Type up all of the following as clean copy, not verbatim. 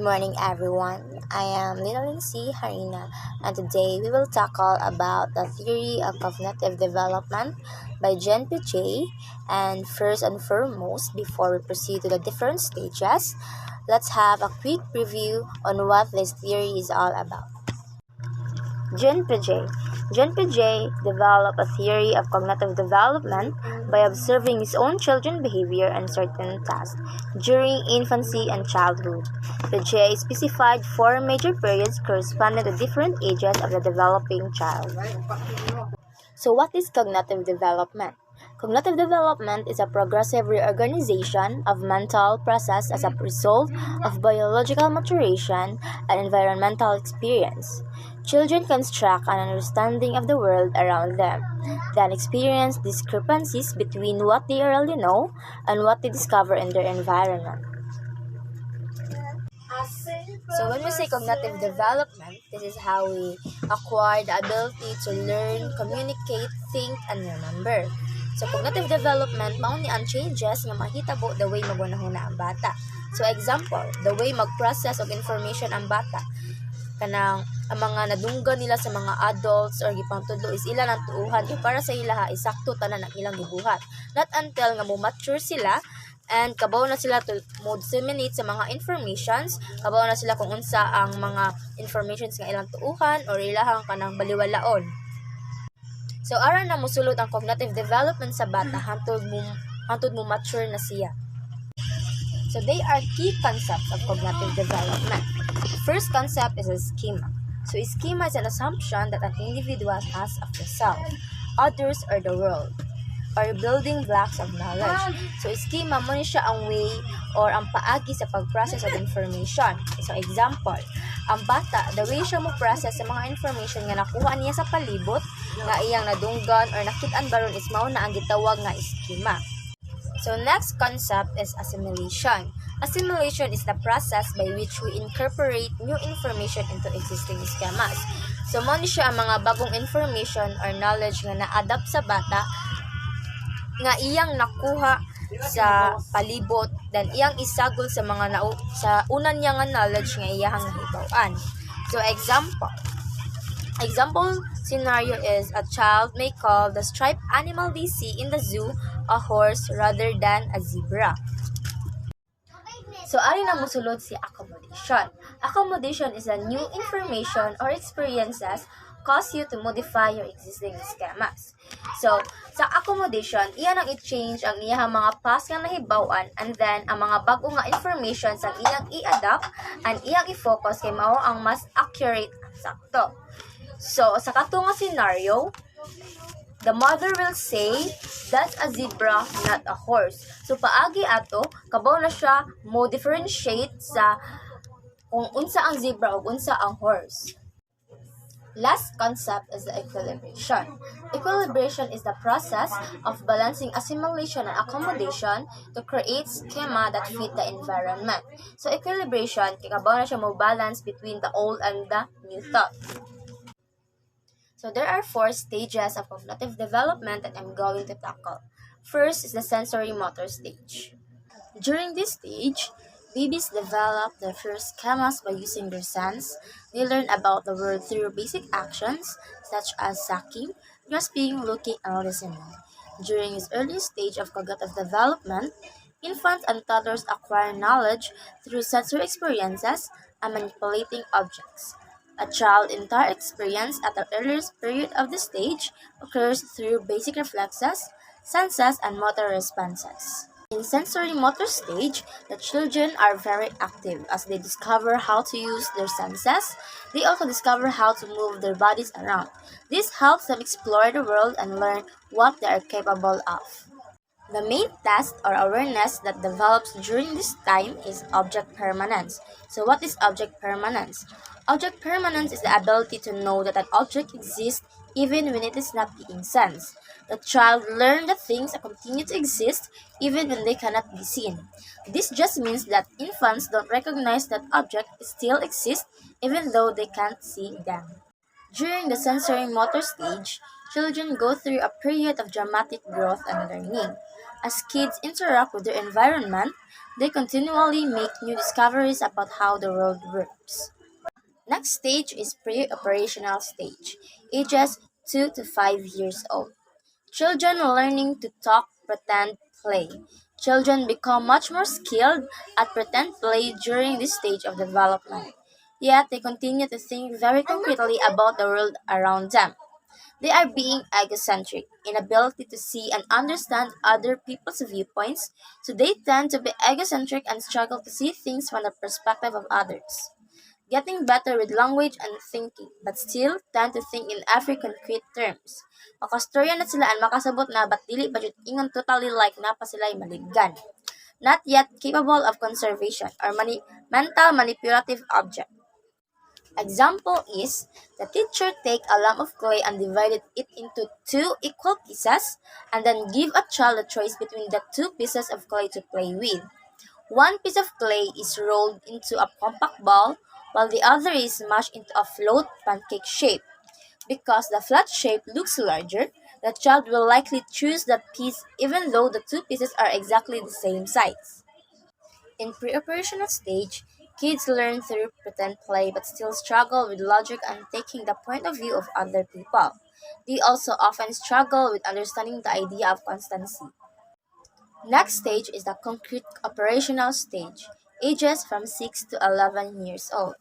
morning, everyone. I am Little Lindsay Harina, and today we will tackle about the theory of cognitive development by Jean Piaget. And first and foremost, before we proceed to the different stages, let's have a quick review on what this theory is all about. Jean Piaget. Jean Piaget developed a theory of cognitive development by observing his own children's behavior and certain tasks during infancy and childhood. Piaget specified four major periods corresponding to different ages of the developing child. So what is cognitive development? Cognitive development is a progressive reorganization of mental process as a result of biological maturation and environmental experience. Children construct an understanding of the world around them, then experience discrepancies between what they already know and what they discover in their environment. So when we say cognitive development, this is how we acquire the ability to learn, communicate, think, and remember. So cognitive development, mao ni ang changes nga mahitabo the way magunahuna ang bata. So example, the way mag-process of information ang bata. Kanang ang mga nadunggan nila sa mga adults or gipang tudlo is ilan ang tuuhan kay para sa ilaha isakto tanan ang ilang gibuhat. Not until nga mo mature sila and kabaw na sila to mo disseminate sa mga informations, kabaw na sila kung unsa ang mga informations nga ilang tuuhan or ilahang kanang baliwalaon. So aron na mosulod ang cognitive development sa bata hantod mo mature na siya. So they are key concepts of cognitive development. The first concept is a schema. So a schema is an assumption that an individual has of the self, others, or the world, or building blocks of knowledge. So a schema mo ni siya ang way or ang paagi sa pag-process of information. So example, ang bata, the way siya mo process sa mga information nga nakuha niya sa palibot, nga iyang nadunggan or nakit-an baron is mao na ang gitawag nga schema. So next concept is assimilation. Assimilation is the process by which we incorporate new information into existing schemas. So mo ni siya ang mga bagong information or knowledge nga na-adapt sa bata nga iyang nakuha sa palibot then iyang isagol sa mga sa unan niya nga knowledge nga iyang nahibaw-an. So example scenario is a child may call the striped animal they see in the zoo a horse rather than a zebra. So ari na mosulod si accommodation. Accommodation is a new information or experiences cause you to modify your existing schemas. So, sa accommodation, iya nang i-change ang iyang mga past nga nahibaw-an and then ang mga bago nga information ang iyang i-adapt and iyang i-focus kay mao ang mas accurate at sakto. So, sa kato nga scenario, the mother will say, that's a zebra, not a horse. So, paagi ato, kabaw na siya mo differentiate sa kung unsa ang zebra o unsa ang horse. Last concept is the equilibration. Equilibration is the process of balancing assimilation and accommodation to create schema that fit the environment. So, equilibration, kabaw na siya mo balance between the old and the new thought. So there are four stages of cognitive development that I'm going to tackle. First is the sensory motor stage. During this stage, babies develop their first schemas by using their sense. They learn about the world through basic actions such as sucking, grasping, looking, and listening. During this early stage of cognitive development, infants and toddlers acquire knowledge through sensory experiences and manipulating objects. A child's entire experience at the earliest period of the stage occurs through basic reflexes, senses, and motor responses. In sensory motor stage, the children are very active as they discover how to use their senses. They also discover how to move their bodies around. This helps them explore the world and learn what they are capable of. The main test or awareness that develops during this time is object permanence. So what is object permanence? Object permanence is the ability to know that an object exists even when it is not being sensed. The child learns that things continue to exist even when they cannot be seen. This just means that infants don't recognize that objects still exist even though they can't see them. During the sensory motor stage, children go through a period of dramatic growth and learning. As kids interact with their environment, they continually make new discoveries about how the world works. Next stage is pre-operational stage, ages 2 to 5 years old. Children learning to talk, pretend, play. Children become much more skilled at pretend play during this stage of development. Yet they continue to think very concretely about the world around them. They are being egocentric, inability to see and understand other people's viewpoints, so they tend to be egocentric and struggle to see things from the perspective of others. Getting better with language and thinking, but still tend to think in every concrete terms. Makastorya na sila and makasabot na but dili ba jud ingon totally like na pa sila'y maliggan. Not yet capable of conservation or mental manipulative object. Example is, the teacher take a lump of clay and divided it into two equal pieces and then give a child a choice between the two pieces of clay to play with. One piece of clay is rolled into a compact ball while the other is smashed into a float pancake shape. Because the flat shape looks larger, the child will likely choose that piece even though the two pieces are exactly the same size. In pre-operational stage, kids learn through pretend play but still struggle with logic and taking the point of view of other people. They also often struggle with understanding the idea of constancy. Next stage is the concrete operational stage, ages from 6 to 11 years old.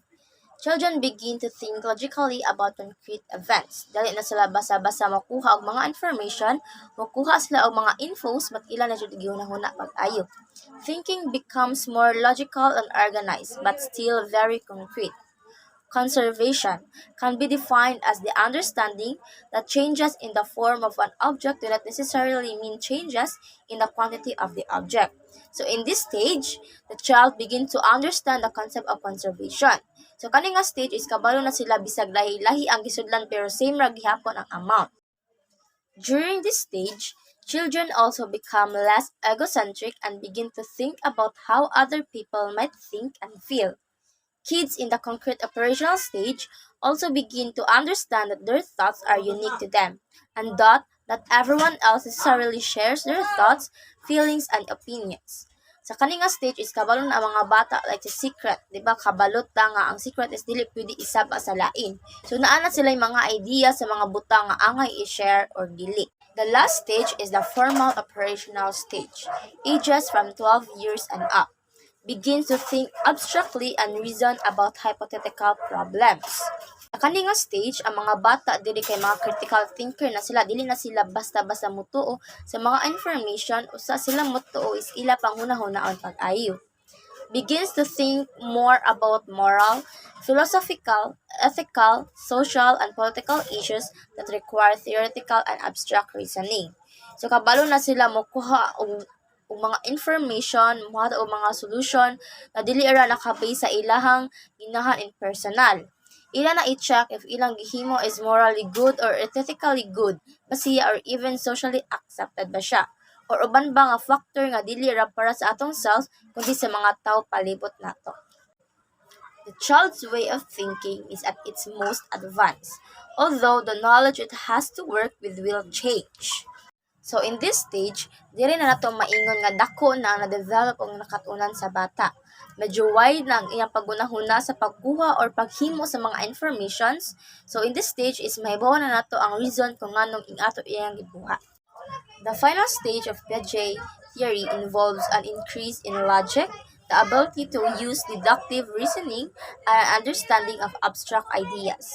Children begin to think logically about concrete events. Dali na sila basa-basa makuha og mga information, makuha sila og mga infos, but ila na jud gihunahuna pag-ayo. Thinking becomes more logical and organized, but still very concrete. Conservation can be defined as the understanding that changes in the form of an object do not necessarily mean changes in the quantity of the object. So in this stage, the child begins to understand the concept of conservation. So kani nga stage is kabalo na sila bisag lahi-lahi ang gisudlan pero same ra gihapon ang amount. During this stage, children also become less egocentric and begin to think about how other people might think and feel. Kids in the concrete operational stage also begin to understand that their thoughts are unique to them and that not everyone else necessarily shares their thoughts, feelings, and opinions. Sa kaninga stage is kabalo na ang mga bata like the secret, di ba? Kabalot ta nga ang secret is dili pwede isaba sa lain. So naana sila yung mga idea sa mga butang nga angay i-share or dili. The last stage is the formal operational stage, ages from 12 years and up. Begins to think abstractly and reason about hypothetical problems. Sa kaninga stage, ang mga bata dili kay mga critical thinker na sila, dili na sila basta-basta mutuo sa mga information usa sila mutuo is ila panghuna-hunaon pag-ayo. Begins to think more about moral, philosophical, ethical, social, and political issues that require theoretical and abstract reasoning. So kabalo na sila mokuha og mga information, mokuha og mga solution na dili ra nakabase sa ilahang ginahan in personal. Ila na i-check if ilang gihimo is morally good or ethically good, basiya or even socially accepted ba siya. Or uban ba nga factor nga dili ra para sa atong self kundi sa mga tao palibot nato. The child's way of thinking is at its most advanced, although the knowledge it has to work with will change. So in this stage, diri na nato maingon nga dako na ang na-develop o nakatunan sa bata. Medyo wide na ang iyang pagunahuna sa pagkuha or paghimo sa mga informations. So in this stage is mahibaw na nato ang reason kung nganong ato iyang gibuhat. The final stage of Piaget theory involves an increase in logic, the ability to use deductive reasoning, and an understanding of abstract ideas.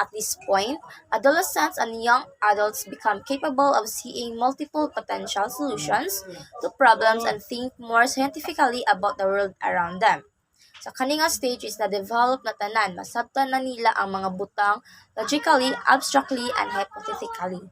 At this point, adolescents and young adults become capable of seeing multiple potential solutions to problems and think more scientifically about the world around them. Sa kaninga stage is na-develop na tanan, masabtan na nila ang mga butang logically, abstractly, and hypothetically.